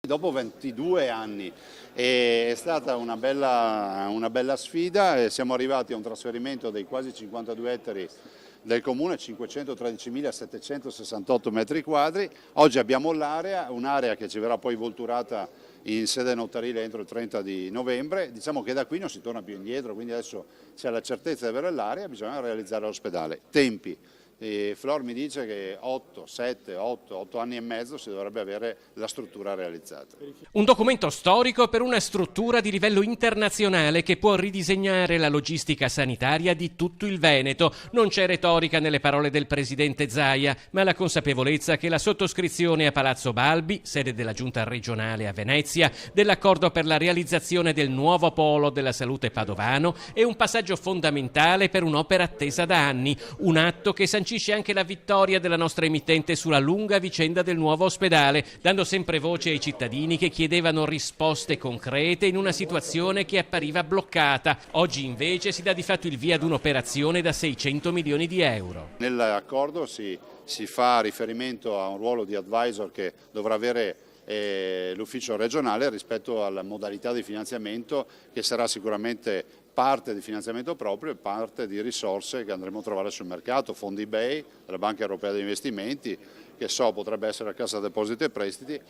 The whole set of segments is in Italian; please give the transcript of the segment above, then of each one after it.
Dopo 22 anni è stata una bella sfida e siamo arrivati a un trasferimento dei quasi 52 ettari del comune, 513.768 metri quadri. Oggi abbiamo un'area che ci verrà poi volturata in sede notarile entro il 30 di novembre. Diciamo che da qui non si torna più indietro, quindi adesso c'è la certezza di avere l'area, bisogna realizzare l'ospedale. Tempi. Flor mi dice che 8 anni e mezzo si dovrebbe avere la struttura realizzata. Un documento storico per una struttura di livello internazionale che può ridisegnare la logistica sanitaria di tutto il Veneto. Non c'è retorica nelle parole del presidente Zaia, ma la consapevolezza che la sottoscrizione a Palazzo Balbi, sede della giunta regionale a Venezia, dell'accordo per la realizzazione del nuovo polo della salute padovano è un passaggio fondamentale per un'opera attesa da anni, un atto che sancisce anche la vittoria della nostra emittente sulla lunga vicenda del nuovo ospedale, dando sempre voce ai cittadini che chiedevano risposte concrete in una situazione che appariva bloccata. Oggi invece si dà di fatto il via ad un'operazione da 600 milioni di euro. Nell'accordo si fa riferimento a un ruolo di advisor che dovrà avere l'ufficio regionale rispetto alla modalità di finanziamento, che sarà sicuramente parte di finanziamento proprio e parte di risorse che andremo a trovare sul mercato, fondi BEI, della Banca Europea degli Investimenti, che potrebbe essere la Cassa Depositi e Prestiti,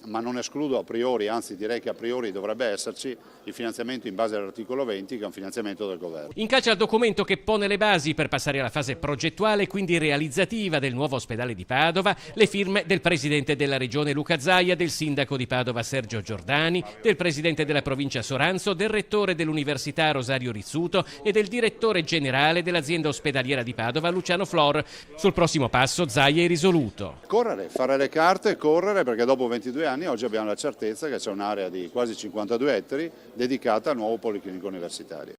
ma non escludo a priori, anzi direi che a priori dovrebbe esserci il finanziamento in base all'articolo 20, che è un finanziamento del governo. Incalcia il documento che pone le basi per passare alla fase progettuale e quindi realizzativa del nuovo ospedale di Padova, le firme del presidente della regione Luca Zaia, del sindaco di Padova Sergio Giordani, del presidente della provincia Soranzo, del rettore dell'università Rosario Rizzuto e del direttore generale dell'azienda ospedaliera di Padova Luciano Flor. Sul prossimo passo Zaia è risoluto. Correre, fare le carte e correre, perché dopo 22 anni oggi abbiamo la certezza che c'è un'area di quasi 52 ettari dedicata al nuovo policlinico universitario.